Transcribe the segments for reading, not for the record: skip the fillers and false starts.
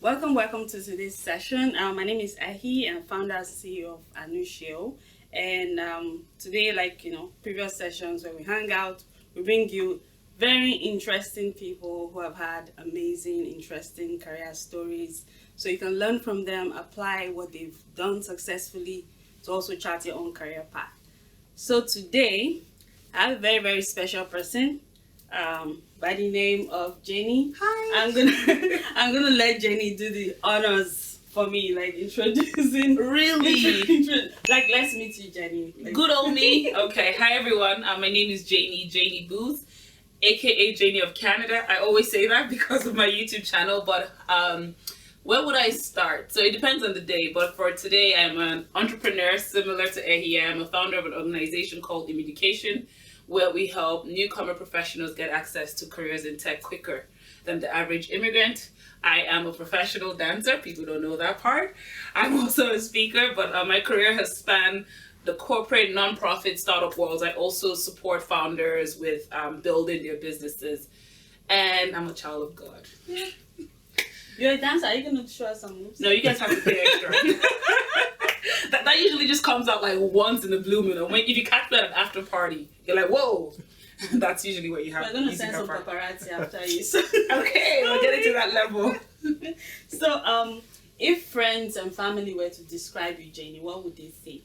Welcome to today's session. My name is Ahi, and founder and CEO of Anutio. And today, previous sessions where we hang out, we bring you very interesting people who have had amazing, interesting career stories. So you can learn from them, apply what they've done successfully to also chart your own career path. So today, I have a very, very special person. By the name of Janey. Hi. I'm gonna let Janey do the honors for me, like introducing. Really? Let's meet you, Janey. Good old me. Okay. Hi everyone. My name is Janey Buz, aka Janey of Canada. I always say that because of my YouTube channel, but where would I start? So it depends on the day, but for today, I'm an entrepreneur similar to Ehi. I'm a founder of an organization called Education, where we help newcomer professionals get access to careers in tech quicker than the average immigrant. I am a professional dancer. People don't know that part. I'm also a speaker, but my career has spanned the corporate, nonprofit, startup worlds. I also support founders with building their businesses. And I'm a child of God. Yeah. You're a dancer. Are you going to show us some moves? No, you guys have to pay extra. that usually just comes out like once in a blue moon. And if you catch that at an after party, you're like, whoa. That's usually what you have. We're going to send some paparazzi after you. Okay, we'll get into that level. So, if friends and family were to describe you, Janey, what would they say?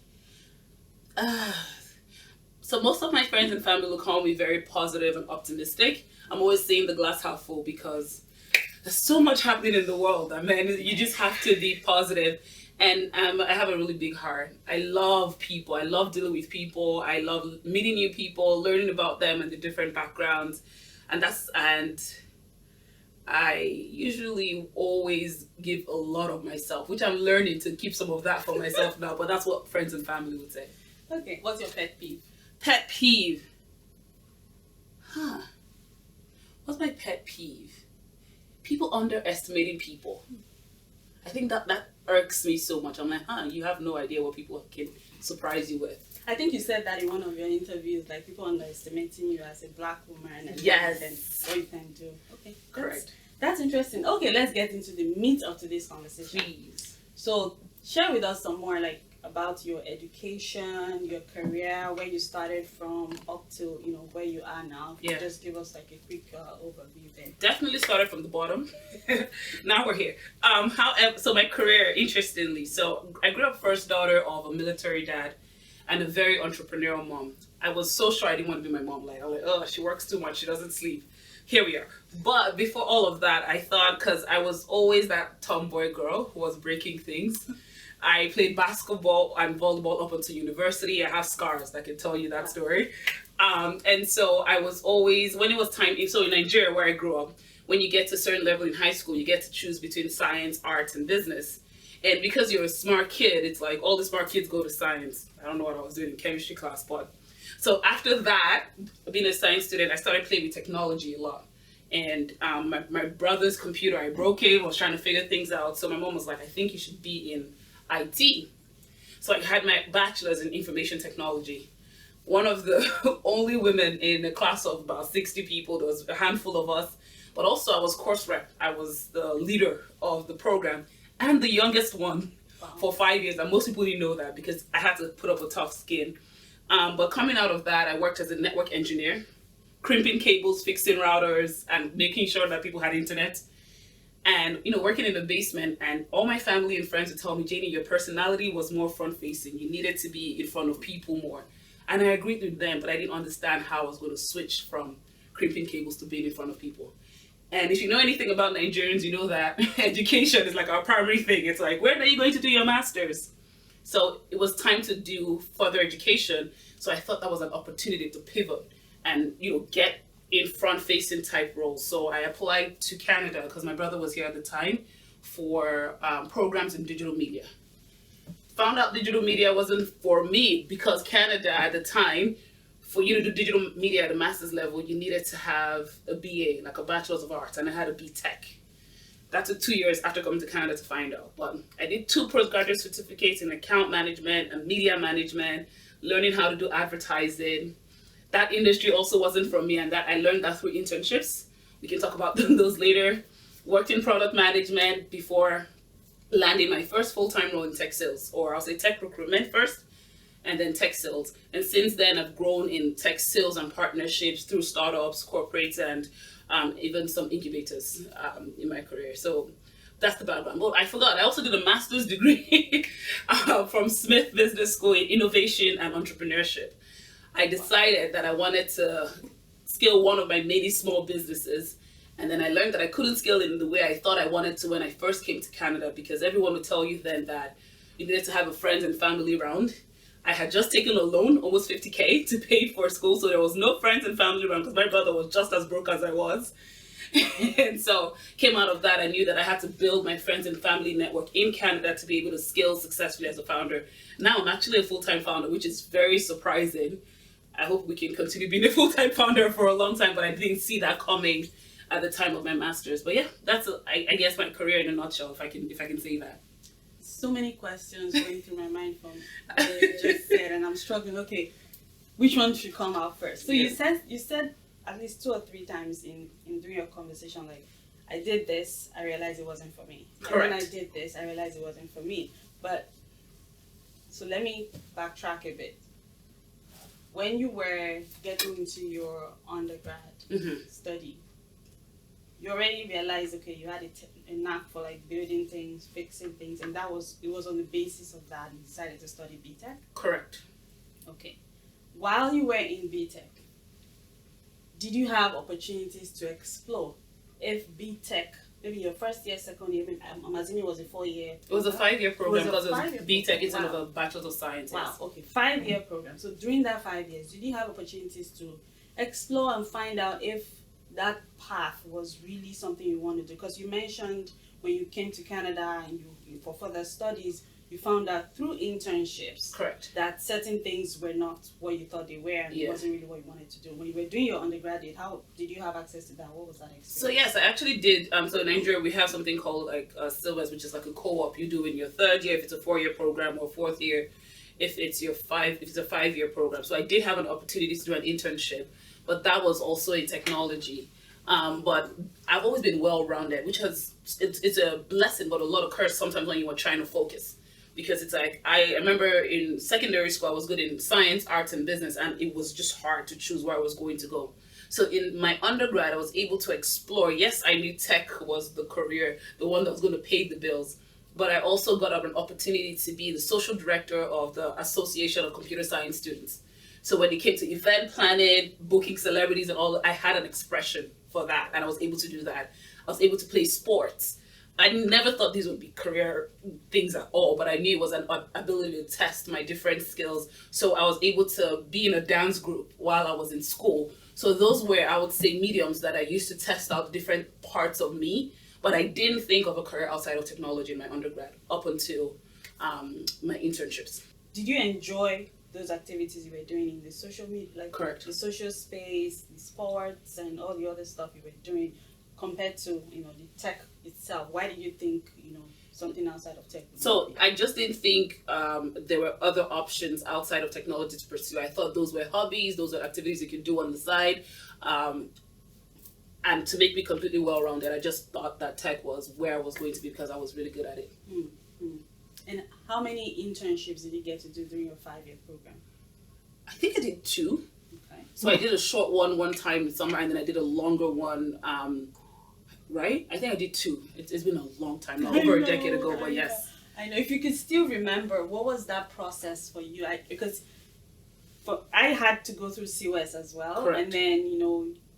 So most of my friends and family will call me very positive and optimistic. I'm always saying the glass half full because there's so much happening in the world. I mean, you just have to be positive. And I have a really big heart. I love people. I love dealing with people. I love meeting new people, learning about them and the different backgrounds. And I usually always give a lot of myself, which I'm learning to keep some of that for myself now. But that's what friends and family would say. Okay. What's your pet peeve? Pet peeve. What's my pet peeve? People underestimating people. I think that irks me so much. I'm like, you have no idea what people can surprise you with. I think you said that in one of your interviews, like people underestimating you as a black woman and yes, what you can do. Okay, correct. That's interesting. Okay, let's get into the meat of today's conversation. Please. So share with us some more about your education, your career, where you started from up to where you are now. Yeah. Just give us a quick overview there. Definitely started from the bottom. Now we're here. However, so my career, interestingly, so I grew up first daughter of a military dad and a very entrepreneurial mom. I was so sure I didn't want to be my mom. I was like, oh, she works too much. She doesn't sleep. Here we are. But before all of that, I thought, because I was always that tomboy girl who was breaking things. I played basketball and volleyball up until university. I have scars that can tell you that story. And so I was always, when it was time, so in Nigeria where I grew up, when you get to a certain level in high school, you get to choose between science, arts, and business. And because you're a smart kid, it's like all the smart kids go to science. I don't know what I was doing in chemistry class, but so after that, being a science student, I started playing with technology a lot. And my brother's computer, I broke it, was trying to figure things out. So my mom was like, I think you should be in IT. So I had my bachelor's in information technology. One of the only women in a class of about 60 people. There was a handful of us. But also I was course rep. I was the leader of the program and the youngest one for 5 years. And most people didn't know that because I had to put up a tough skin. But coming out of that, I worked as a network engineer, crimping cables, fixing routers, and making sure that people had internet. And, working in the basement, and all my family and friends would tell me, Janey, your personality was more front-facing. You needed to be in front of people more. And I agreed with them, but I didn't understand how I was going to switch from crimping cables to being in front of people. And if you know anything about Nigerians, you know that education is like our primary thing. It's like, when are you going to do your master's? So it was time to do further education. So I thought that was an opportunity to pivot and, get in front-facing type roles. So I applied to Canada because my brother was here at the time for programs in digital media. Found out digital media wasn't for me because Canada at the time, for you to do digital media at a master's level, you needed to have a BA, like a Bachelor's of Arts, and I had a BTech. That took 2 years after coming to Canada to find out. But I did 2 postgraduate certificates in account management and media management, learning how to do advertising. That industry also wasn't for me, and that I learned that through internships. We can talk about those later. Worked in product management before landing my first full-time role in tech sales, or I'll say tech recruitment first, and then tech sales. And since then, I've grown in tech sales and partnerships through startups, corporates, and even some incubators in my career. So that's the background. But I forgot, I also did a master's degree from Smith Business School in innovation and entrepreneurship. I decided that I wanted to scale one of my many small businesses. And then I learned that I couldn't scale it in the way I thought I wanted to when I first came to Canada, because everyone would tell you then that you needed to have a friends and family around. I had just taken a loan, almost 50K, to pay for school, so there was no friends and family around because my brother was just as broke as I was. And so came out of that, I knew that I had to build my friends and family network in Canada to be able to scale successfully as a founder. Now I'm actually a full-time founder, which is very surprising. I hope we can continue being a full-time founder for a long time, but I didn't see that coming at the time of my master's. But yeah, that's I guess my career in a nutshell, if I can say that. So many questions going through my mind from what you just said, and I'm struggling. Okay, which one should come out first? So you said at least 2 or 3 times in during your conversation, like, I did this, I realized it wasn't for me. Correct. And when I did this, I realized it wasn't for me. But so let me backtrack a bit. When you were getting into your undergrad study, you already realized, okay, you had a knack for like building things, fixing things, and it was on the basis of that you decided to study BTech? Correct. Okay. While you were in BTech, did you have opportunities to explore if BTech, maybe your first year, second year, I'm assuming it was a 4-year program? It was a 5-year program because it was BTech program. instead of a Bachelor of Science. Wow, okay, 5-year program. So during that 5 years, did you have opportunities to explore and find out if that path was really something you wanted to do? Because you mentioned when you came to Canada and you for further studies, you found out through internships. Correct. That certain things were not what you thought they were, and it wasn't really what you wanted to do. When you were doing your undergraduate, how did you have access to that? What was that experience? So yes, I actually did. So in Nigeria, we have something called like syllabus, which is like a co-op you do in your 3rd year if it's a 4-year program, or 4th year if it's a 5-year program. So I did have an opportunity to do an internship, but that was also in technology. But I've always been well-rounded, which it's a blessing, but a lot of curse sometimes when you are trying to focus. Because it's like, I remember in secondary school, I was good in science, arts, and business, and it was just hard to choose where I was going to go. So in my undergrad, I was able to explore. Yes, I knew tech was the career, the one that was going to pay the bills. But I also got an opportunity to be the social director of the Association of Computer Science Students. So when it came to event planning, booking celebrities and all, I had an expression for that, and I was able to do that. I was able to play sports. I never thought these would be career things at all, but I knew it was an ability to test my different skills. So I was able to be in a dance group while I was in school. So those were, I would say, mediums that I used to test out different parts of me, but I didn't think of a career outside of technology in my undergrad up until my internships. Did you enjoy those activities you were doing in the social media, like Correct. The social space, the sports, and all the other stuff you were doing, compared to the tech itself? Why did you think something outside of tech? So I just didn't think there were other options outside of technology to pursue. I thought those were hobbies, those were activities you could do on the side. And to make me completely well-rounded, I just thought that tech was where I was going to be because I was really good at it. Mm-hmm. And how many internships did you get to do during your 5-year program? I think I did 2. Okay. So I did a short one time in summer, and then I did a longer one. Right? I think I did 2. It's been a long time now, over a decade ago, but yes. I know. If you could still remember, what was that process for you? Because I had to go through COS as well. Correct. And then,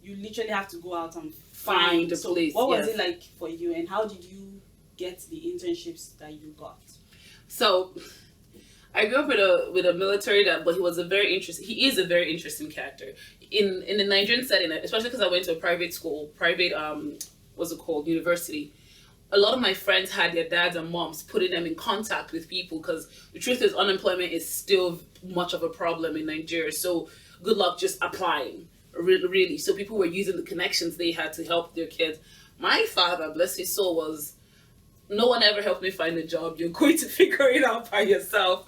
you literally have to go out and Find a place. What was it like for you, and how did you get the internships that you got? So I grew up with a military dad, but he is a very interesting character. In the Nigerian setting, especially because I went to a private school, university. A lot of my friends had their dads and moms putting them in contact with people, because the truth is unemployment is still much of a problem in Nigeria. So good luck just applying, really. So people were using the connections they had to help their kids. My father, bless his soul, was, no one ever helped me find a job. You're going to figure it out by yourself.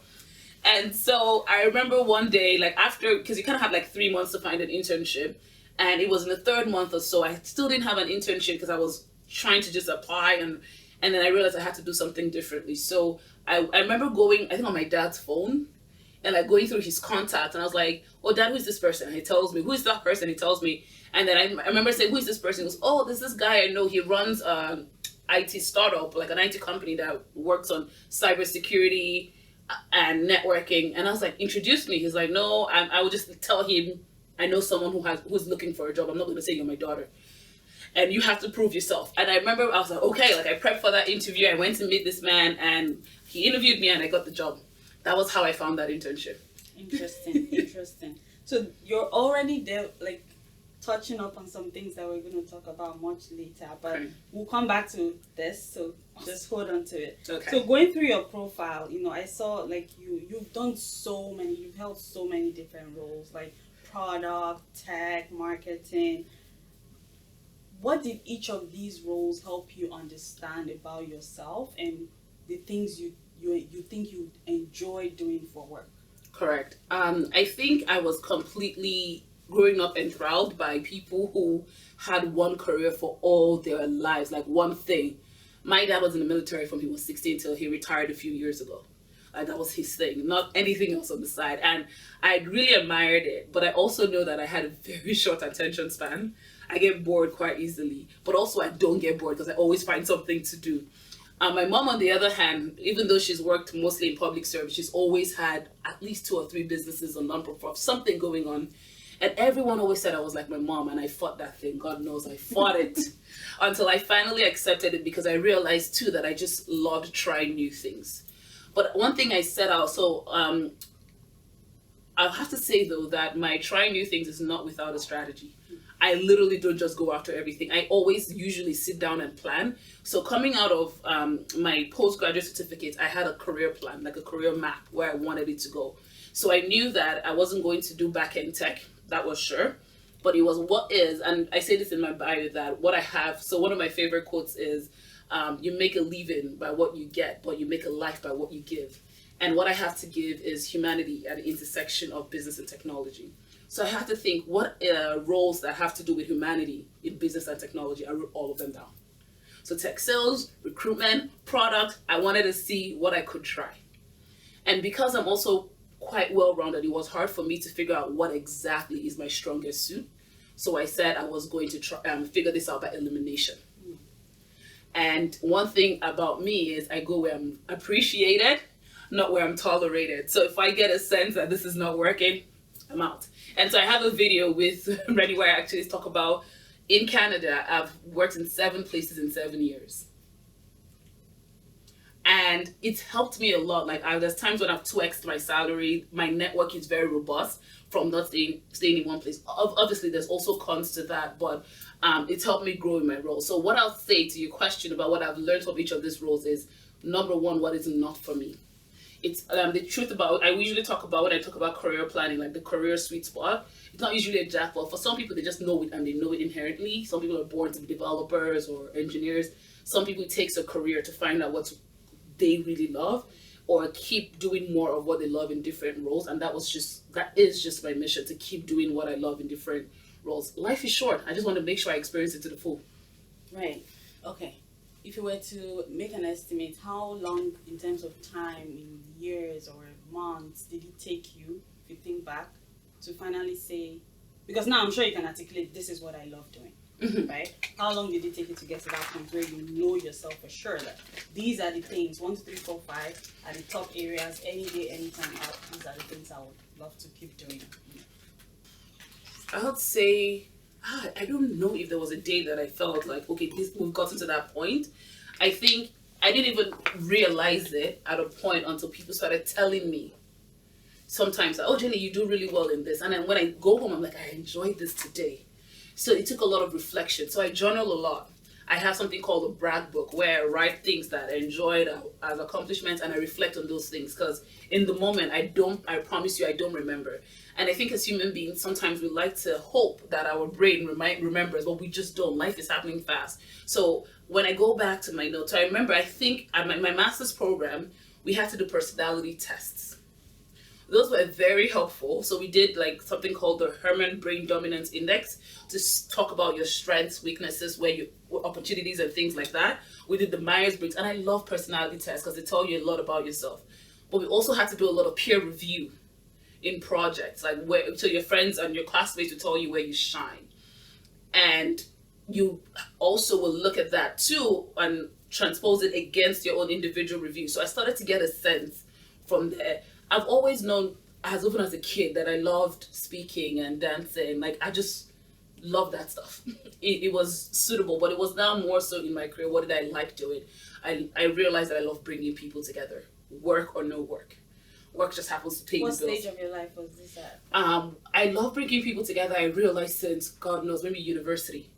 And so I remember one day, like after, because you kind of have like 3 months to find an internship, and it was in the 3rd month or so, I still didn't have an internship because I was trying to just apply, and then I realized I had to do something differently. So I remember going, I think on my dad's phone, and like going through his contacts, and I was like, "Oh, Dad, who is this person?" And he tells me, "Who is that person?" He tells me, and then I remember saying, "Who is this person?" He goes, "Oh, there's this guy I know. He runs IT startup, like an IT company that works on cybersecurity and networking." And I was like, "Introduce me." He's like, "No, I would just tell him I know someone who's looking for a job. I'm not going to say you're my daughter, and you have to prove yourself." And I remember I was like, "Okay." Like I prepped for that interview. I went to meet this man, and he interviewed me, and I got the job. That was how I found that internship. Interesting, interesting. So you're already there, like touching up on some things that we're going to talk about much later, but Okay. we'll come back to this. So just hold on to it. Okay. So going through your profile, I saw like you've done you've held so many different roles, like product, tech, marketing. What did each of these roles help you understand about yourself and the things you think you enjoy doing for work? Correct. I think I was completely growing up enthralled by people who had one career for all their lives, like one thing. My dad was in the military from he was 16 till he retired a few years ago. Like that was his thing, not anything else on the side. And I really admired it, but I also know that I had a very short attention span. I get bored quite easily, but also I don't get bored because I always find something to do. My mom, on the other hand, even though she's worked mostly in public service, she's always had at least 2 or 3 businesses or non-profit, something going on. And everyone always said I was like my mom, and I fought that thing. God knows I fought it until I finally accepted it because I realized too that I just loved trying new things. But one thing I set out, so I'll have to say though that my trying new things is not without a strategy. I literally don't just go after everything. I always usually sit down and plan. So coming out of my postgraduate certificate, I had a career plan, like a career map where I wanted it to go. So I knew that I wasn't going to do back-end tech, that was sure. But it was what is, and I say this in my bio, that what I have, so one of my favorite quotes is, you make a living by what you get, but you make a life by what you give. And what I have to give is humanity at the intersection of business and technology. So I had to think, what roles that have to do with humanity in business and technology? I wrote all of them down. So tech sales, recruitment, product, I wanted to see what I could try. And because I'm also quite well-rounded, it was hard for me to figure out what exactly is my strongest suit. So I said I was going to try figure this out by elimination. And one thing about me is I go where I'm appreciated, not where I'm tolerated. So if I get a sense that this is not working, I'm out. And so I have a video with Reddy where I actually talk about, in Canada, I've worked in 7 places in 7 years. And it's helped me a lot. Like there's times when I've 2x'd my salary. My network is very robust from not staying in one place. Obviously, there's also cons to that, but it's helped me grow in my role. So what I'll say to your question about what I've learned from each of these roles is, number one, what is not for me. It's the truth about, I usually talk about when I talk about career planning, like the career sweet spot. It's not usually a jackpot. For some people, they just know it and they know it inherently. Some people are born to be developers or engineers. Some people, it takes a career to find out what they really love or keep doing more of what they love in different roles. And that is just my mission, to keep doing what I love in different roles. Life is short. I just want to make sure I experience it to the full. Right. Okay. If you were to make an estimate, how long in terms of time, in years or months, did it take you, if you think back, to finally say, because now I'm sure you can articulate, this is what I love doing, right? How long did it take you to get to that point where you know yourself for sure that these are the things, 1, 2, 3, 4, 5, are the top areas, any day, anytime out, these are the things I would love to keep doing? I would say, I don't know if there was a day that I felt like, okay, we've gotten to that point. I think I didn't even realize it at a point until people started telling me sometimes, oh, Jenny, you do really well in this. And then when I go home, I'm like, I enjoyed this today. So it took a lot of reflection. So I journal a lot. I have something called a brag book where I write things that I enjoyed as accomplishments, and I reflect on those things, because in the moment, I promise you, I don't remember. And I think as human beings, sometimes we like to hope that our brain remembers, but we just don't. Life is happening fast. So when I go back to my notes, I remember, I think at my master's program, we had to do personality tests. Those were very helpful. So we did like something called the Herman Brain Dominance Index to talk about your strengths, weaknesses, what opportunities and things like that. We did the Myers-Briggs, and I love personality tests because they tell you a lot about yourself. But we also had to do a lot of peer review in projects, like so your friends and your classmates will tell you where you shine. And you also will look at that too and transpose it against your own individual review. So I started to get a sense from there. I've always known, as even as a kid, that I loved speaking and dancing. Like, I just love that stuff. It was suitable, but it was now more so in my career. What did I like doing? I realized that I love bringing people together, work or no work. Work just happens to pay the bills. What stage of your life was this at? I love bringing people together. I realized since, God knows, maybe university.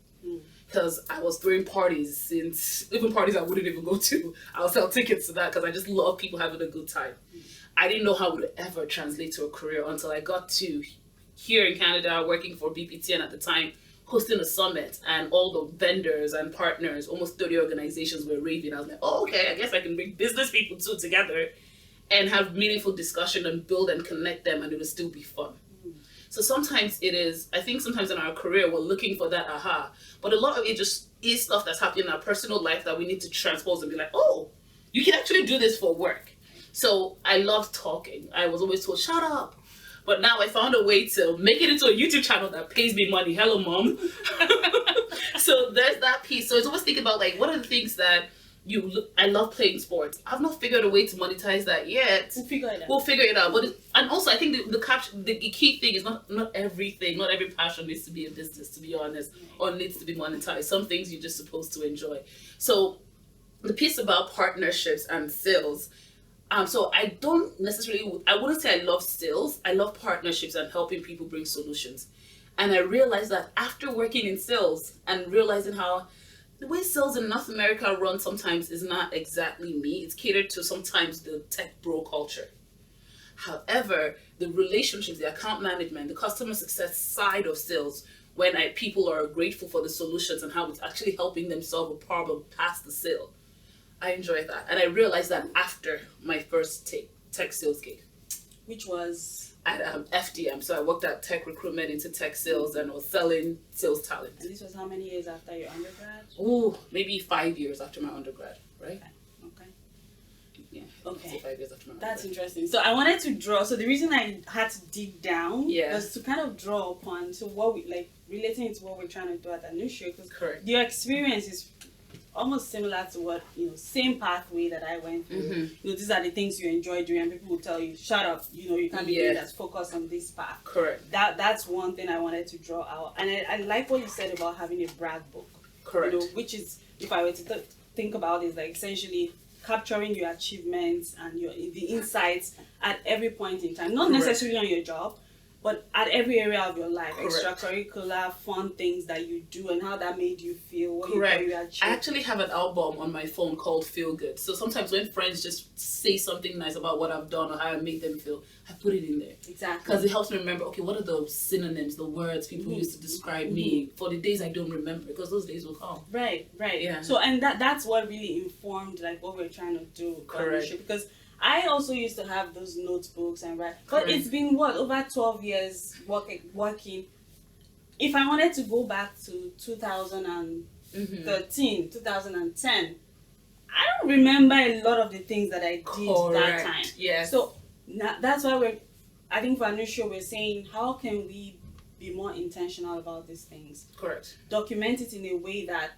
Because I was throwing parties since, even parties I wouldn't even go to. I'll sell tickets to that because I just love people having a good time. I didn't know how it would ever translate to a career until I got to here in Canada, working for BPT, and at the time hosting a summit, and all the vendors and partners, almost 30 organizations were raving. I was like, oh, okay, I guess I can bring business people too together and have meaningful discussion and build and connect them, and it will still be fun. So sometimes I think sometimes in our career, we're looking for that aha, but a lot of it just is stuff that's happening in our personal life that we need to transpose and be like, oh, you can actually do this for work. So I loved talking. I was always told, shut up. But now I found a way to make it into a YouTube channel that pays me money. Hello, Mom. So there's that piece. So it's always thinking about, like, what are the things that I love playing sports. I've not figured a way to monetize that yet. We'll figure it out. But and also, I think the key thing is not everything, not every passion needs to be a business, to be honest, or needs to be monetized. Some things you're just supposed to enjoy. So the piece about partnerships and sales, so I wouldn't say I love sales. I love partnerships and helping people bring solutions. And I realized that after working in sales and realizing how the way sales in North America run sometimes is not exactly me. It's catered to sometimes the tech bro culture. However, the relationships, the account management, the customer success side of sales, when people are grateful for the solutions and how it's actually helping them solve a problem past the sale, I enjoy that. And I realized that after my first tech sales gig. Which was? At FDM. So I worked at tech recruitment into tech sales and was selling sales talent. And this was how many years after your undergrad? Oh, maybe 5 years after my undergrad, right? Okay. Yeah. Okay. So 5 years after my undergrad. That's interesting. So I wanted to draw. So the reason I had to dig down was to kind of draw upon what we like relating to what we're trying to do at Anutio. Because your experience is almost similar to what, same pathway that I went through. Mm-hmm. These are the things you enjoy doing, and people will tell you, shut up, you can't be doing that, focus on this path. Correct. That's one thing I wanted to draw out. And I like what you said about having a brag book. Correct. Which is, if I were to think about it, like essentially capturing your achievements and the insights at every point in time. Not necessarily on your job, but at every area of your life, extracurricular, fun things that you do and how that made you feel. What you achieved. I actually have an album on my phone called Feel Good. So sometimes when friends just say something nice about what I've done or how I made them feel, I put it in there. Exactly. Because it helps me remember, okay, what are the synonyms, the words people used to describe me for the days I don't remember, because those days will come. Right. Yeah. So, and that's what really informed like what we're trying to do. Correct. Because I also used to have those notebooks and write, but it's been over 12 years working. If I wanted to go back to 2013, 2010, I don't remember a lot of the things that I did that time. Yes. So that's why I think for Anutio we're saying, how can we be more intentional about these things? Correct. Document it in a way that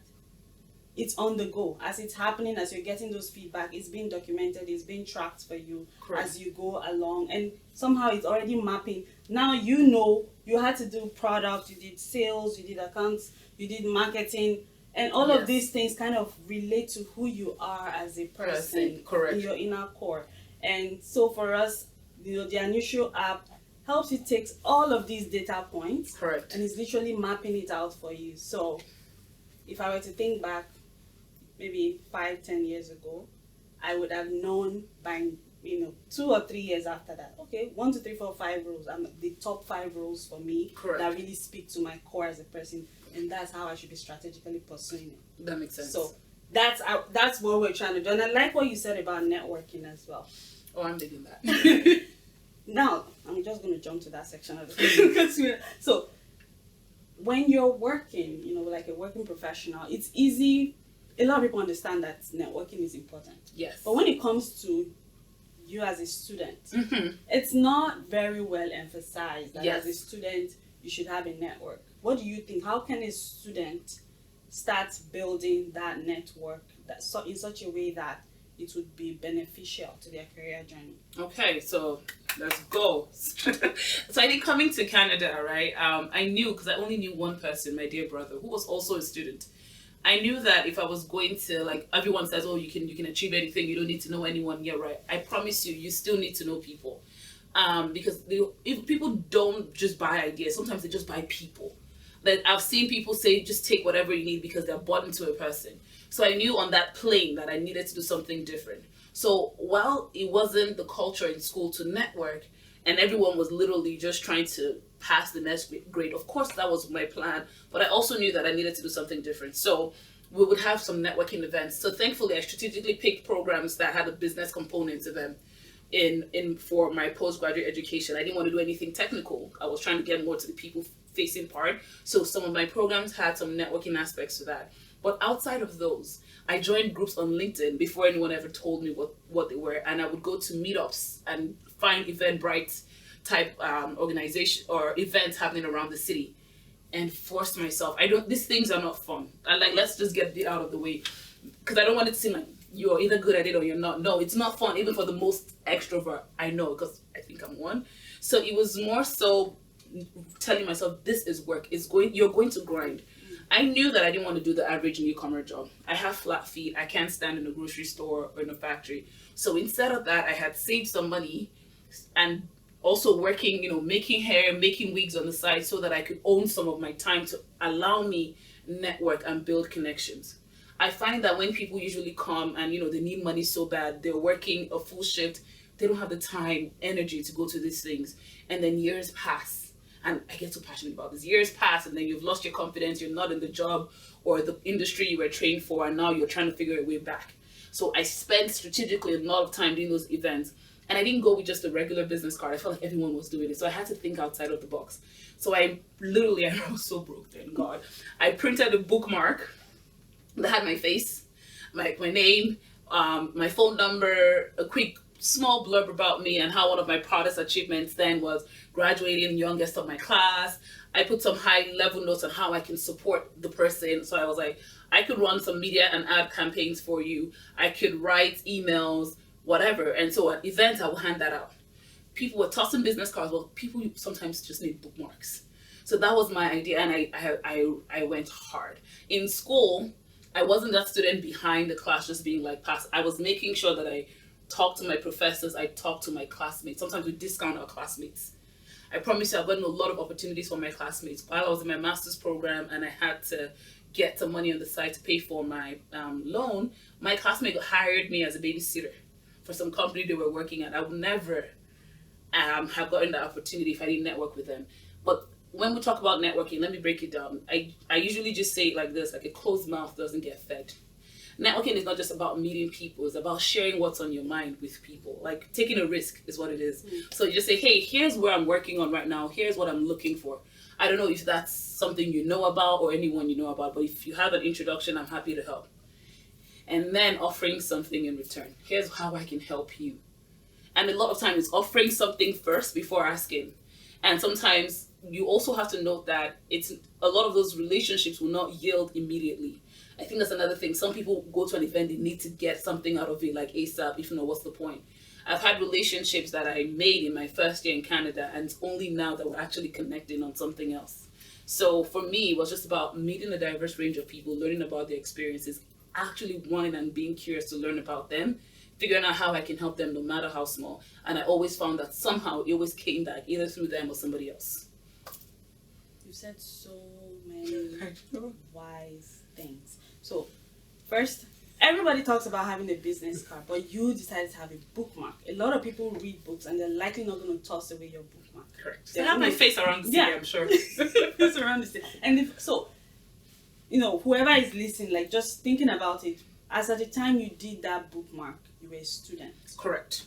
it's on the go. As it's happening, as you're getting those feedback, it's being documented, it's being tracked for you as you go along. And somehow it's already mapping. Now you had to do product, you did sales, you did accounts, you did marketing. And all of these things kind of relate to who you are as a person. Correct. In your inner core. And so for us, the Anutio app helps you take all of these data points. Correct. And it's literally mapping it out for you. So if I were to think back, maybe 5-10 years ago, I would have known by 2 or 3 years after that. Okay, 1, 2, 3, 4, 5 roles. The top 5 roles for me that really speak to my core as a person, and that's how I should be strategically pursuing it. That makes sense. So that's what we're trying to do, and I like what you said about networking as well. Oh, I'm digging that. Now, I'm just going to jump to that section of the thing. So, when you're working, like a working professional, it's easy. A lot of people understand that networking is important. Yes. But when it comes to you as a student, it's not very well emphasized that as a student, you should have a network. What do you think? How can a student start building that network in such a way that it would be beneficial to their career journey? Okay, so let's go. So I think coming to Canada, right, I knew, because I only knew one person, my dear brother, who was also a student. I knew that if I was going to, like, everyone says, oh, you can achieve anything, you don't need to know anyone. Yeah, right. I promise you still need to know people. Because if people don't just buy ideas, sometimes they just buy people. Like, I've seen people say, just take whatever you need because they're bought into a person. So I knew on that plane that I needed to do something different. So while it wasn't the culture in school to network, and everyone was literally just trying to pass the next grade, of course that was my plan, but I also knew that I needed to do something different. So we would have some networking events. So thankfully I strategically picked programs that had a business component to them in for my postgraduate education. I didn't want to do anything technical. I was trying to get more to the people facing part. So some of my programs had some networking aspects to that. But outside of those, I joined groups on LinkedIn before anyone ever told me what they were, and I would go to meetups and find Eventbrite type organization or events happening around the city, and force myself. These things are not fun. Let's just get it out of the way, because I don't want it to seem like you're either good at it or you're not. No, it's not fun, even for the most extrovert I know, because I think I'm one. So it was more so telling myself, this is work. You're going to grind. I knew that I didn't want to do the average newcomer job. I have flat feet. I can't stand in a grocery store or in a factory. So instead of that, I had saved some money and also working, making hair, making wigs on the side so that I could own some of my time to allow me network and build connections. I find that when people usually come and, they need money so bad, they're working a full shift, they don't have the time, energy to go to these things. And then years pass. And I get so passionate about this. Years pass and then you've lost your confidence. You're not in the job or the industry you were trained for, and now you're trying to figure a way back. So I spent strategically a lot of time doing those events. And I didn't go with just a regular business card. I felt like everyone was doing it. So I had to think outside of the box. So I was so broke, thank God. I printed a bookmark that had my face, my name, my phone number, a quick small blurb about me, and how one of my proudest achievements then was graduating youngest of my class. I put some high level notes on how I can support the person. So I was like, I could run some media and ad campaigns for you. I could write emails, whatever. And so at events, I will hand that out. People were tossing business cards. Well, people sometimes just need bookmarks. So that was my idea, and I went hard. In school, I wasn't that student behind the class just being like pass. I was making sure that I talked to my professors, I talked to my classmates. Sometimes we discount our classmates. I promise you I've gotten a lot of opportunities for my classmates. While I was in my master's program and I had to get some money on the side to pay for my loan, my classmate hired me as a babysitter for some company they were working at. I would never have gotten that opportunity if I didn't network with them. But when we talk about networking, let me break it down. I usually just say it like this, like a closed mouth doesn't get fed. Networking is not just about meeting people, it's about sharing what's on your mind with people. Like taking a risk is what it is. So you just say, hey, here's where I'm working on right now, here's what I'm looking for. I don't know if that's something you know about or anyone you know about, but if you have an introduction, I'm happy to help. And then offering something in return. Here's how I can help you. And a lot of times it's offering something first before asking. And sometimes you also have to note that a lot of those relationships will not yield immediately. I think that's another thing. Some people go to an event, they need to get something out of it, like ASAP, if you know what's the point. I've had relationships that I made in my first year in Canada, and it's only now that we're actually connecting on something else. So for me, it was just about meeting a diverse range of people, learning about their experiences, actually wanting and being curious to learn about them, figuring out how I can help them no matter how small. And I always found that somehow it always came back, either through them or somebody else. You said so many wise things. So, first, everybody talks about having a business card, but you decided to have a bookmark. A lot of people read books and they're likely not going to toss away your bookmark. Correct. They have my face around the city, I'm sure. It's around the city. And whoever is listening, like just thinking about it, as at the time you did that bookmark, you were a student. Correct.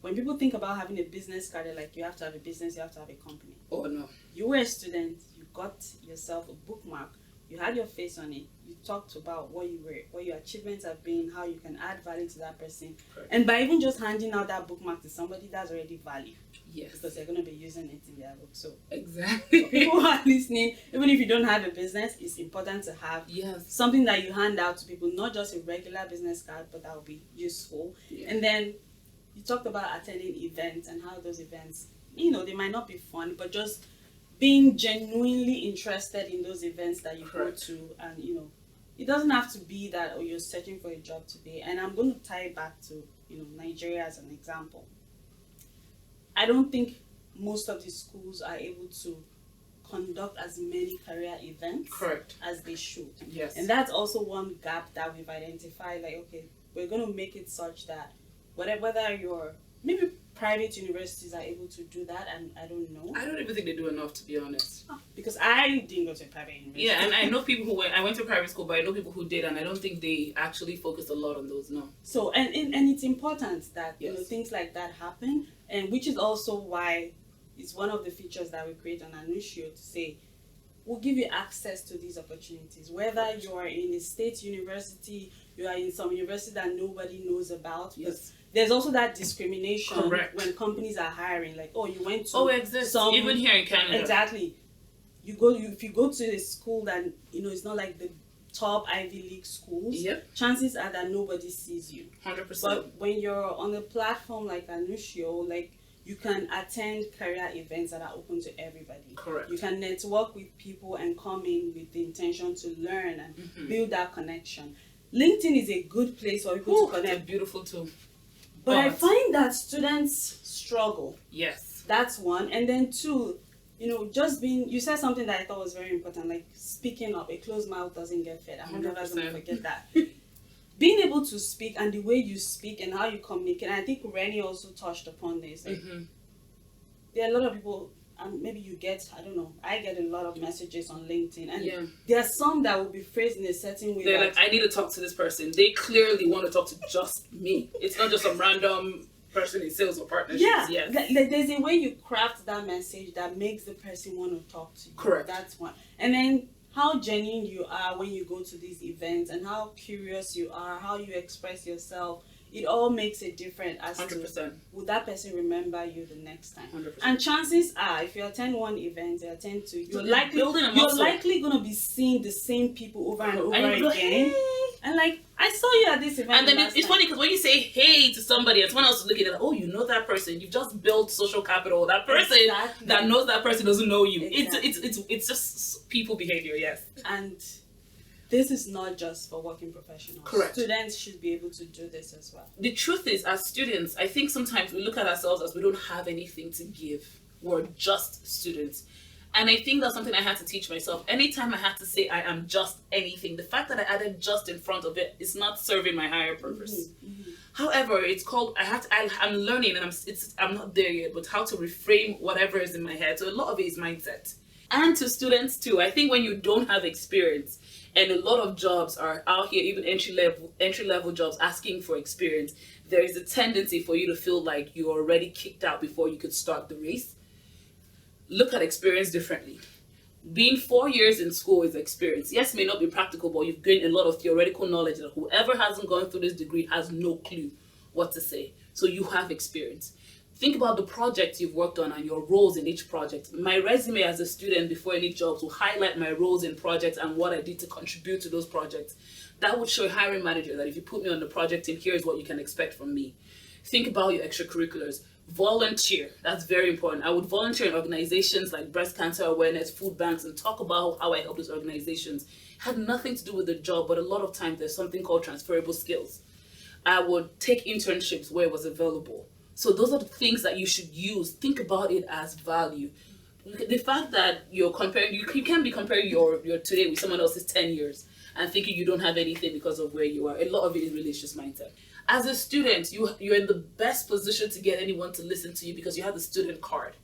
when people think about having a business card, they're like, you have to have a business, you have to have a company. Oh no. You were a student, you got yourself a bookmark, you had your face on it, you talked about what you were, what your achievements have been, how you can add value to that person. Correct. And by even just handing out that bookmark to somebody, that's already value. Yes. Because they're going to be using it in their book. So Exactly. people who are listening, even if you don't have a business, it's important to have something that you hand out to people, not just a regular business card, but that will be useful. Yeah. And then you talked about attending events and how those events, you know, they might not be fun, but just being genuinely interested in those events that you go to. And, you know, it doesn't have to be that, oh, you're searching for a job today. And I'm going to tie it back to, you know, Nigeria as an example. I don't think most of the schools are able to conduct as many career events as they should. Yes. And that's also one gap that we've identified, like, okay, we're going to make it such that whether you're, maybe private universities are able to do that, and I don't know. I don't even think they do enough, to be honest. Because I didn't go to a private university. Yeah, and I know people who went, I went to private school, but I know people who did, and I don't think they actually focused a lot on those, no. So, and it's important that, you know, things like that happen, and which is also why it's one of the features that we create on Anutio to say, we'll give you access to these opportunities. Whether you are in a state university, you are in some university that nobody knows about. Yes. There's also that discrimination when companies are hiring. Like, oh, you went to exists. Even here in Canada. Exactly. If you go to a school that, you know, it's not like the top Ivy League schools, chances are that nobody sees you. 100%. But when you're on a platform like Anutio, like, you can attend career events that are open to everybody. Correct. You can network with people and come in with the intention to learn and build that connection. LinkedIn is a good place for people to connect. It's a beautiful tool. But I find that students struggle. Yes. That's one. And then two, you know, just being, you said something that I thought was very important, like speaking up. A closed mouth doesn't get fed. I'm never going to forget that. Being able to speak and the way you speak and how you communicate, and I think Rennie also touched upon this. Like, there are a lot of people, and maybe you get, I don't know, I get a lot of messages on LinkedIn, and there are some that will be phrased in a certain way. They're like, I need to talk to this person. They clearly want to talk to just me. It's not just some random person in sales or partnerships. Yeah, there's a way you craft that message that makes the person want to talk to you. Correct. That's one. And then how genuine you are when you go to these events, and how curious you are, how you express yourself. It all makes a difference as 100%. to would that person remember you the next time. 100%. And chances are, if you attend one event, you attend two, you're likely going to be seeing the same people over and over again. Hey. And like, I saw you at this event. And then it's funny because when you say hey to somebody and someone else is looking at it, oh, you know that person. You've just built social capital. That person that knows that person doesn't know you. Exactly. It's just people behavior, yes. And this is not just for working professionals. Correct. Students should be able to do this as well. The truth is, as students, I think sometimes we look at ourselves as we don't have anything to give. We're just students. And I think that's something I had to teach myself. Anytime I had to say I am just anything, the fact that I added just in front of it is not serving my higher purpose. However, it's called, I'm learning, and I'm not there yet, but how to reframe whatever is in my head. So a lot of it is mindset. And to students too, I think when you don't have experience, and a lot of jobs are out here, even entry level jobs asking for experience, there is a tendency for you to feel like you're already kicked out before you could start the race. Look at experience differently. Being 4 years in school is experience. Yes, it may not be practical, but you've gained a lot of theoretical knowledge that whoever hasn't gone through this degree has no clue what to say. So you have experience. Think about the projects you've worked on and your roles in each project. My resume as a student before any jobs will highlight my roles in projects and what I did to contribute to those projects. That would show a hiring manager that if you put me on the project team, here's what you can expect from me. Think about your extracurriculars. Volunteer. That's very important. I would volunteer in organizations like breast cancer awareness, food banks, and talk about how I help those organizations. It had nothing to do with the job, but a lot of times there's something called transferable skills. I would take internships where it was available. So those are the things that you should use. Think about it as value. The fact that you're comparing, you can't be comparing your today with someone else's 10 years and thinking you don't have anything because of where you are. A lot of it is really just mindset. As a student, you're in the best position to get anyone to listen to you because you have the student card.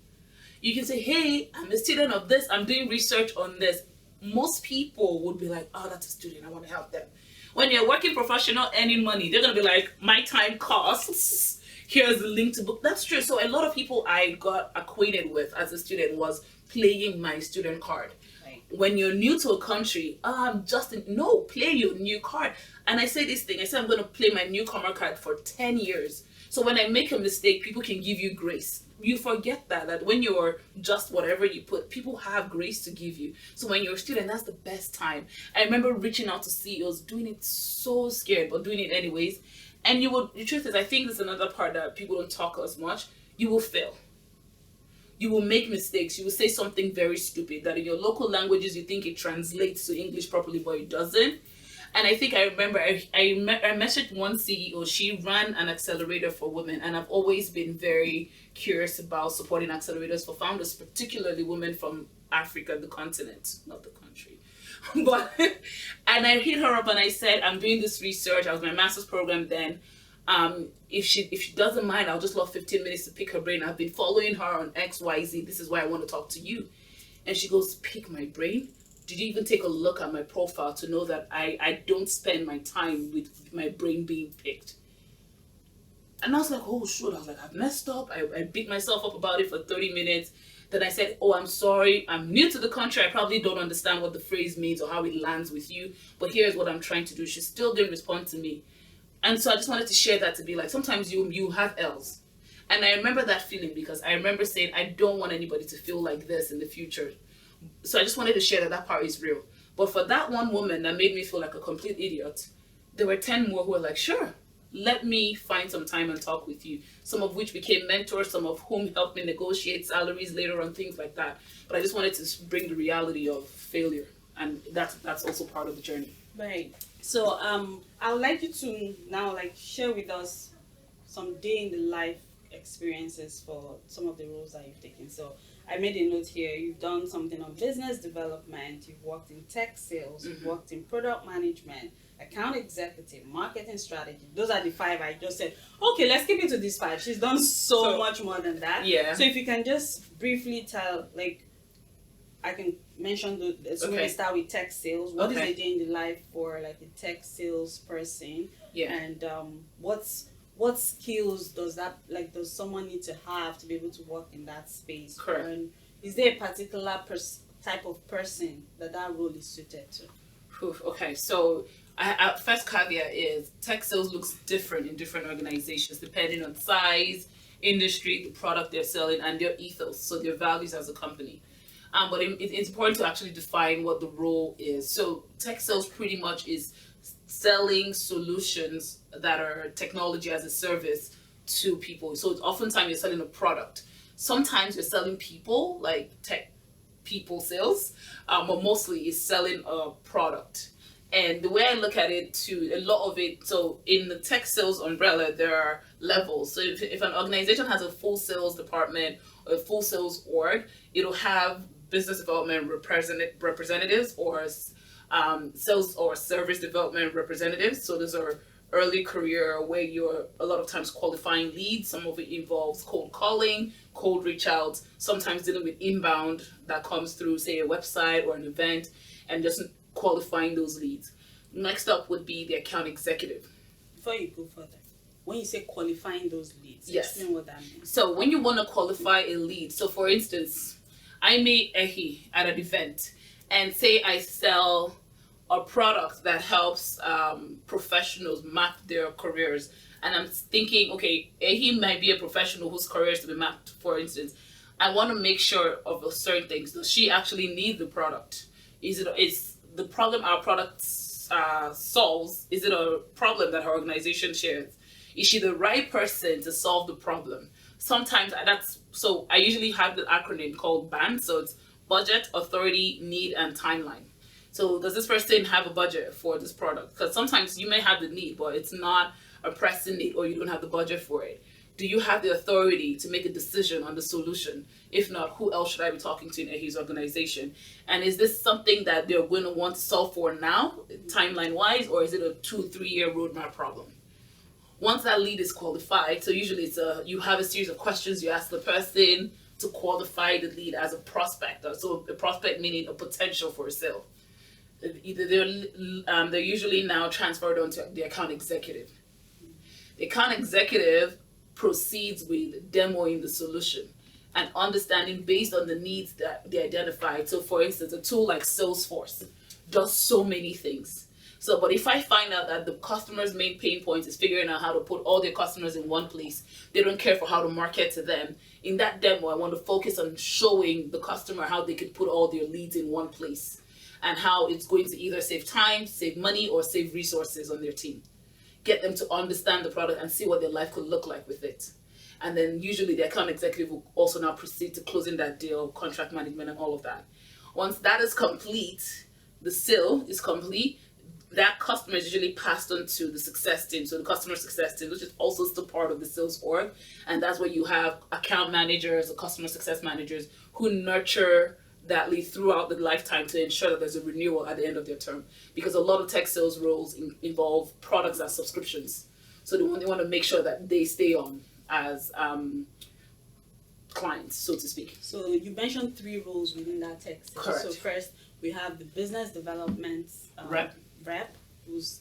You can say, hey, I'm a student of this, I'm doing research on this. Most people would be like, oh, that's a student, I want to help them. When you're a working professional earning money, they're going to be like, my time costs. here's the link to book. That's true. So a lot of people I got acquainted with as a student was playing my student card. Right. When you're new to a country, Justin, no, play your new card. And I say this thing, I say I'm going to play my newcomer card for 10 years. So when I make a mistake, people can give you grace. You forget that when you're just whatever you put, people have grace to give you. So when you're a student, that's the best time. I remember reaching out to CEOs, doing it so scared, but doing it anyways. And the truth is, I think there's another part that people don't talk as much. You will fail. You will make mistakes. You will say something very stupid that in your local languages you think it translates to English properly, but it doesn't. And I think I remember I messaged one CEO. She ran an accelerator for women, and I've always been very curious about supporting accelerators for founders, particularly women from Africa, the continent, not the country. But and I hit her up and I said, I'm doing this research. I was in my master's program then. If she doesn't mind, I'll just love 15 minutes to pick her brain. I've been following her on XYZ. This is why I want to talk to you. And she goes, pick my brain? Did you even take a look at my profile to know that I don't spend my time with my brain being picked? And I was like, oh, shoot. I was like, I've messed up. I beat myself up about it for 30 minutes. Then I said, oh, I'm sorry. I'm new to the country. I probably don't understand what the phrase means or how it lands with you. But here's what I'm trying to do. She still didn't respond to me. And so I just wanted to share that to be like, sometimes you have L's. And I remember that feeling because I remember saying, I don't want anybody to feel like this in the future. So I just wanted to share that part is real. But for that one woman that made me feel like a complete idiot, there were 10 more who were like, sure, let me find some time and talk with you. Some of which became mentors, some of whom helped me negotiate salaries later on, things like that. But I just wanted to bring the reality of failure. And that's also part of the journey. Right. So I would like you to now share with us some day in the life experiences for some of the roles that you've taken. So I made a note here. You've done something on business development. You've worked in tech sales. You've worked in product management, account executive, marketing strategy. Those are the 5 I just said. Okay, let's keep it to these 5. She's done so much more than that. Yeah. So if you can just briefly tell, I can mention so we're gonna start with tech sales. What is a day in the life for a tech sales person? Yeah. And what skills does someone need to have to be able to work in that space? Correct. And is there a particular type of person that role is suited to? Okay, so first caveat is tech sales looks different in different organizations depending on size, industry, the product they're selling, and their ethos, so their values as a company. But it's important to actually define what the role is. So tech sales pretty much is selling solutions that are technology as a service to people. So oftentimes you're selling a product. Sometimes you're selling people, like tech people sales, but mostly it's selling a product. And the way I look at it too, a lot of it, so in the tech sales umbrella, there are levels. So if an organization has a full sales department or a full sales org, it'll have business development representatives or sales or service development representatives. So those are early career where you're a lot of times qualifying leads. Some of it involves cold calling, cold reach outs, sometimes dealing with inbound that comes through, say, a website or an event, and just qualifying those leads. Next up would be the account executive. Before you go further, when you say qualifying those leads, yes, explain what that means. So when you want to qualify a lead, so for instance, I meet Ehi at an event and say I sell a product that helps professionals map their careers. And I'm thinking, okay, Ehi might be a professional whose career is to be mapped, for instance. I want to make sure of certain things. Does she actually need the product? Is the problem our product solves, is it a problem that her organization shares? Is she the right person to solve the problem? Sometimes so I usually have the acronym called BAND. So it's budget, authority, need, and timeline. So does this person have a budget for this product? Because sometimes you may have the need, but it's not a pressing need or you don't have the budget for it. Do you have the authority to make a decision on the solution? If not, who else should I be talking to in Ehi's organization? And is this something that they're going to want to solve for now, timeline-wise, or is it a 2-3 year roadmap problem? Once that lead is qualified, so usually you have a series of questions you ask the person to qualify the lead as a prospect. So a prospect meaning a potential for a sale. Either they're usually now transferred onto the account executive. The account executive proceeds with demoing the solution and understanding based on the needs that they identified. So for instance, a tool like Salesforce does so many things. So, but if I find out that the customer's main pain point is figuring out how to put all their customers in one place, they don't care for how to market to them. In that demo, I want to focus on showing the customer how they can put all their leads in one place and how it's going to either save time, save money, or save resources on their team. Get them to understand the product and see what their life could look like with it. And then usually the account executive will also now proceed to closing that deal, contract management, and all of that. Once that is complete, the sale is complete, that customer is usually passed on to the success team, so the customer success team, which is also still part of the sales org. And that's where you have account managers or customer success managers who nurture that lead throughout the lifetime to ensure that there's a renewal at the end of their term. Because a lot of tech sales roles involve products as subscriptions. So they want to make sure that they stay on as clients, so to speak. So you mentioned 3 roles within that tech sales. Correct. So first, we have the business development rep, who's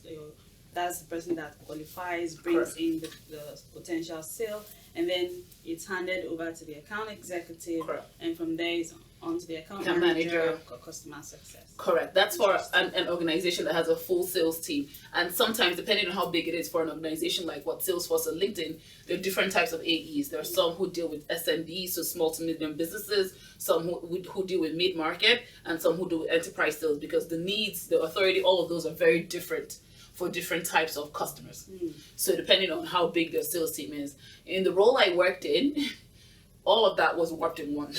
that's the person that qualifies, brings Correct. in the potential sale, and then it's handed over to the account executive. Correct. And from there it's on to the account Account manager. or customer success. Correct. That's for an organization that has a full sales team. And sometimes, depending on how big it is for an organization like what Salesforce or LinkedIn, there are different types of AEs. There are some who deal with SMBs, so small to medium businesses, some who deal with mid-market, and some who do with enterprise sales, because the needs, the authority, all of those are very different for different types of customers. So depending on how big their sales team is. In the role I worked in, all of that was warped in one.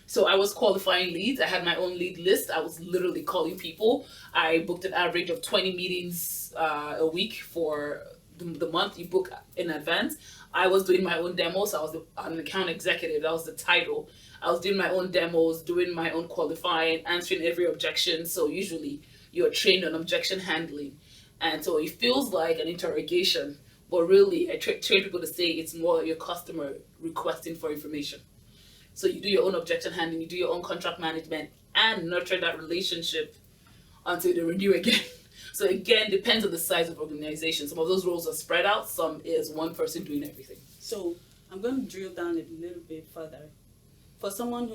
So I was qualifying leads. I had my own lead list. I was literally calling people. I booked an average of 20 meetings a week for the month. You book in advance. I was doing my own demos. I was an account executive. That was the title. I was doing my own demos, doing my own qualifying, answering every objection. So usually you're trained on objection handling. And so it feels like an interrogation, but really I train people to say it's more your customer requesting for information. So you do your own objection handling, you do your own contract management, and nurture that relationship until they renew again. So again, depends on the size of organization. Some of those roles are spread out. Some is one person doing everything. So I'm going to drill down a little bit further. For someone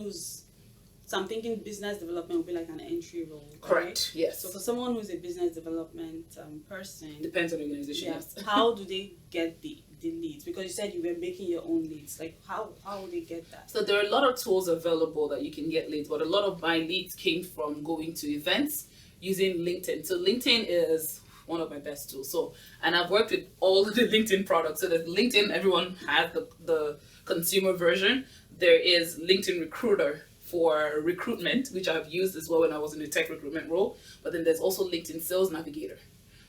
so I'm thinking business development would be like an entry role. Correct. Right? Yes. So for someone who's a business development person, Depends on the organization. yeah, Yes. how do they get the leads? Because you said you were making your own leads. Like how would they get that? So there are a lot of tools available that you can get leads, but a lot of my leads came from going to events using LinkedIn. So LinkedIn is one of my best tools. So, and I've worked with all the LinkedIn products. So there's LinkedIn, everyone has the consumer version. There is LinkedIn Recruiter for recruitment, which I've used as well when I was in a tech recruitment role. But then there's also LinkedIn Sales Navigator.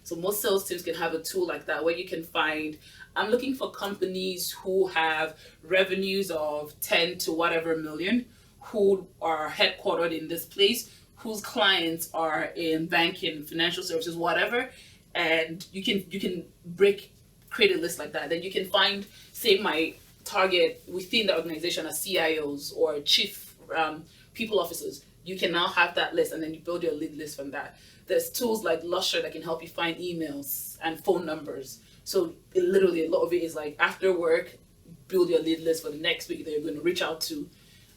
So most sales teams can have a tool like that where you can find, I'm looking for companies who have revenues of 10 to whatever million, who are headquartered in this place, whose clients are in banking, financial services, whatever. And you can create a list like that. Then you can find, say, my target within the organization as CIOs or chief people officers. You can now have that list, and then you build your lead list from that. There's tools like Lusher that can help you find emails and phone numbers. So literally a lot of it is like after work, build your lead list for the next week that you're going to reach out to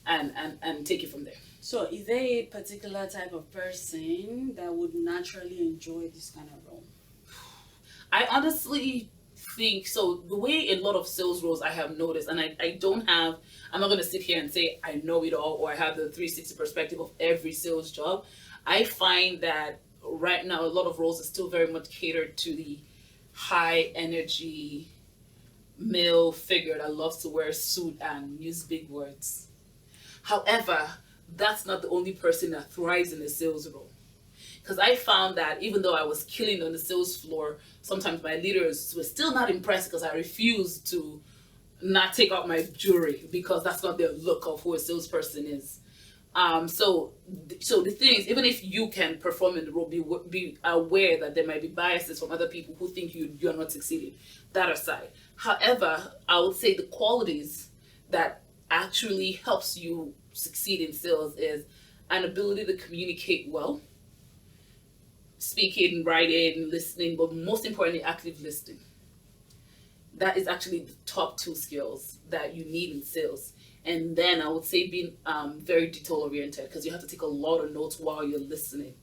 and take it from there. So is there a particular type of person that would naturally enjoy this kind of role? I honestly think so. The way a lot of sales roles I have noticed, and I'm not going to sit here and say I know it all or I have the 360 perspective of every sales job. I find that right now a lot of roles are still very much catered to the high energy male figure that loves to wear a suit and use big words. However, that's not the only person that thrives in a sales role. Because I found that even though I was killing on the sales floor, sometimes my leaders were still not impressed because I refused to not take out my jewelry because that's not their look of who a salesperson is. So the thing is, even if you can perform in the role, be aware that there might be biases from other people who think you're not succeeding. That aside. However, I would say the qualities that actually helps you succeed in sales is an ability to communicate well, speaking, writing, listening, but most importantly, active listening. that is actually the top 2 skills that you need in sales. And then I would say being very detail oriented, because you have to take a lot of notes while you're listening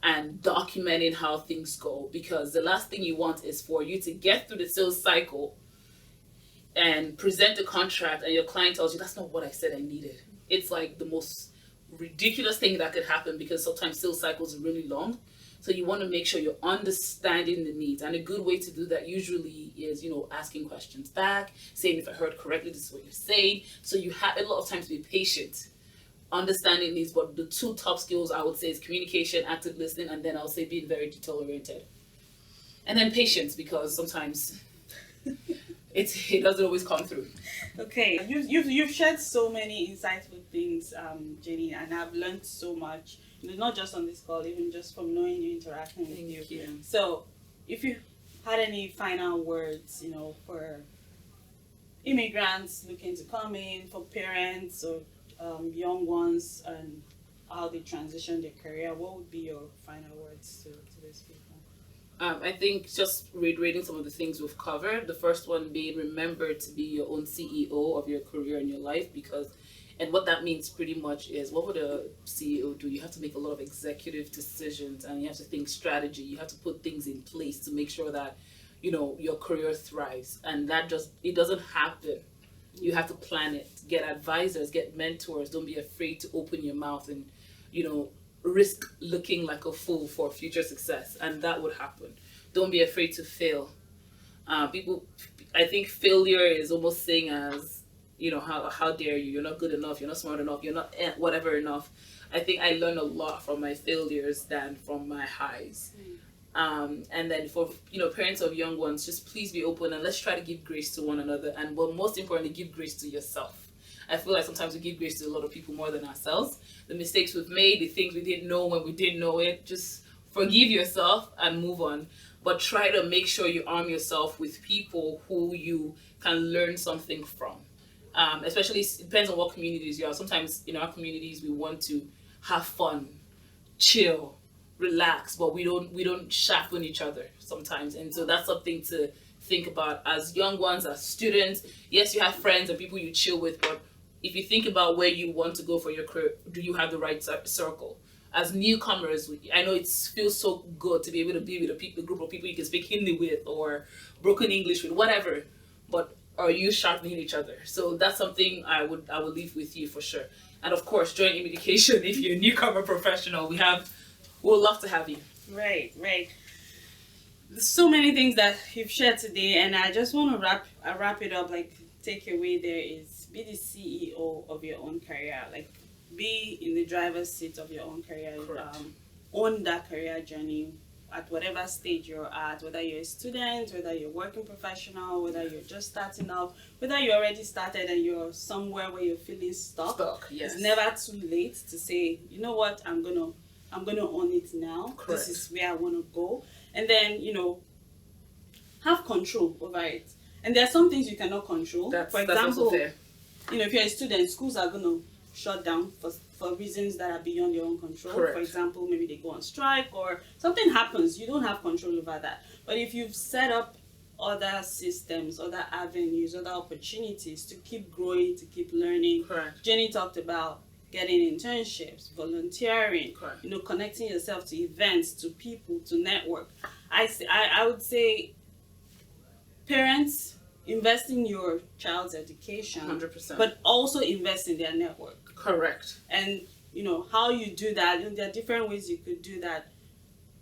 and documenting how things go. Because the last thing you want is for you to get through the sales cycle and present a contract and your client tells you, that's not what I said I needed. It's like the most ridiculous thing that could happen, because sometimes sales cycles are really long. So you want to make sure you're understanding the needs. And a good way to do that usually is, asking questions back, saying, if I heard correctly, this is what you're saying. So you have a lot of times to be patient, understanding needs. But the 2 top skills I would say is communication, active listening, and then I'll say being very detail oriented. And then patience, because sometimes it doesn't always come through. Okay, you've shared so many insightful things, Janey, and I've learned so much. Not just on this call, even just from knowing you, interacting with you. Thank you. So, if you had any final words, for immigrants looking to come in, for parents or young ones, and how they transition their career, what would be your final words to these people? I think just reiterating some of the things we've covered. The first one being, remember to be your own CEO of your career and your life, and what that means pretty much is, what would a CEO do? You have to make a lot of executive decisions, and you have to think strategy. You have to put things in place to make sure that, your career thrives. And it doesn't happen. You have to plan it. Get advisors, get mentors. Don't be afraid to open your mouth and, risk looking like a fool for future success. And that would happen. Don't be afraid to fail. I think failure is almost saying as, how dare you, you're not good enough, you're not smart enough, you're not whatever enough. I think I learned a lot from my failures than from my highs. And then for parents of young ones, just please be open and let's try to give grace to one another, and most importantly, give grace to yourself. I feel like sometimes we give grace to a lot of people more than ourselves. The mistakes we've made, the things we didn't know when we didn't know it, just forgive yourself and move on. But try to make sure you arm yourself with people who you can learn something from. Especially, it depends on what communities you are. Sometimes in our communities we want to have fun, chill, relax, but we don't sharpen each other sometimes. And so that's something to think about as young ones, as students. Yes, you have friends and people you chill with, but if you think about where you want to go for your career, do you have the right circle? As newcomers, I know it feels so good to be able to be with a group of people you can speak Hindi with or broken English with, whatever, but are you sharpening each other? So that's something I would leave with you for sure. And of course, join Immunication if you're a newcomer professional. We'll love to have you. Right. There's so many things that you've shared today, and I just want to wrap it up. Like, takeaway there is, be the CEO of your own career. Like, be in the driver's seat of your own career. Own that career journey at whatever stage you're at, whether you're a student, whether you're a working professional, whether you're just starting off, whether you already started and you're somewhere where you're feeling stuck. Yes. It's never too late to say, you know what, I'm gonna own it now. Correct. This is where I want to go. And then, have control over it. And there are some things you cannot control. For example, that's also fair. If you're a student, schools are going to shut down for reasons that are beyond your own control. Correct. For example, maybe they go on strike or something happens. You don't have control over that. But if you've set up other systems, other avenues, other opportunities to keep growing, to keep learning. Correct. Janey talked about getting internships, volunteering, Correct. Connecting yourself to events, to people, to network. I would say, parents, invest in your child's education, 100%. but also invest in their network. Correct. And how you do that, there are different ways you could do that.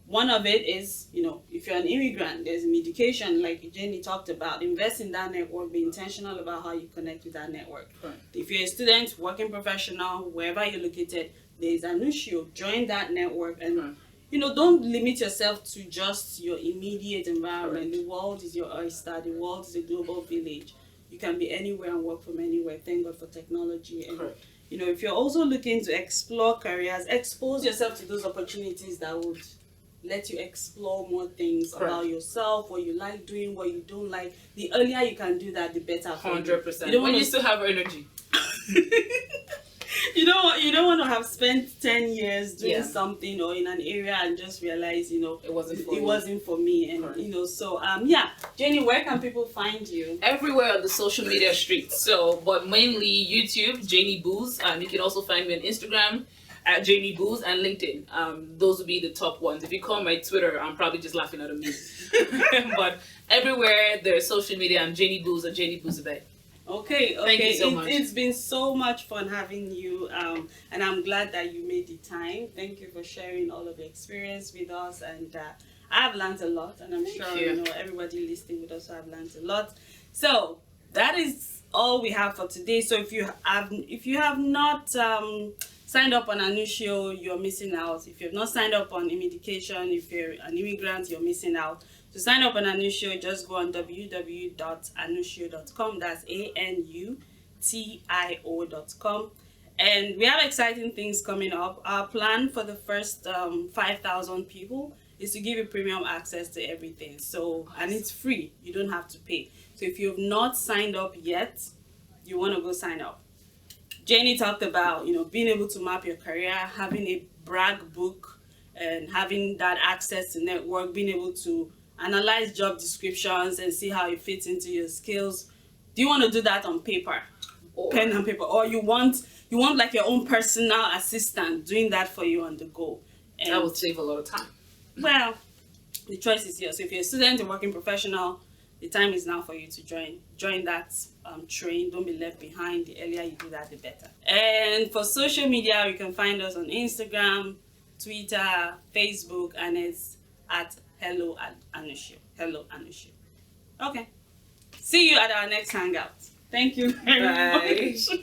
One of it is, if you're an immigrant, there's education, like Janey talked about. Invest in that network. Be intentional about how you connect with that network. Right. If you're a student, working professional, wherever you're located, there's Anutio. Join that network and, Right. Don't limit yourself to just your immediate environment. Right. The world is your oyster. The world is a global village. You can be anywhere and work from anywhere. Thank God for technology. And, Correct. if you're also looking to explore careers, expose yourself to those opportunities that would let you explore more things about yourself, what you like doing, what you don't like. The earlier you can do that, the better. 100%. You don't when want you still have energy. You don't want to have spent 10 years doing Yeah. something or in an area and just realize, It wasn't for it you. wasn't for me. And Correct. so yeah, Jenny, where can people find you? Everywhere on the social media streets. So, but mainly YouTube, Janey Buz. You can also find me on Instagram at Janey Buz and LinkedIn. Those would be the top ones. If you call my Twitter, I'm probably just laughing at a meme. But everywhere there's social media, I'm Janey Buz or Janey Buzabet. Okay. Thank you so much. It's been so much fun having you, and I'm glad that you made the time. Thank you for sharing all of the experience with us, and I've learned a lot, and I'm sure you. everybody listening would also have learned a lot. So that is all we have for today. So if you have not signed up on Anutio, you're missing out. If you have not signed up on Immedication, if you're an immigrant, you're missing out. To sign up on Anutio, just go on www.anutio.com. That's ANUTIO.com. And we have exciting things coming up. Our plan for the first 5,000 people is to give you premium access to everything. So, and it's free. You don't have to pay. So if you have not signed up yet, you want to go sign up. Jenny talked about, being able to map your career, having a brag book, and having that access to network, being able to analyze job descriptions and see how it fits into your skills. Do you want to do that on paper, pen and paper, or you want like your own personal assistant doing that for you on the go? And That would save a lot of time. well, the choice is yours. So if you're a student or working professional, the time is now for you to join that train. Don't be left behind. The earlier you do that, the better. And for social media, you can find us on Instagram, Twitter, Facebook, and it's at Hello Anutio. Hello Anutio. Okay. See you at our next hangout. Thank you very Bye. much.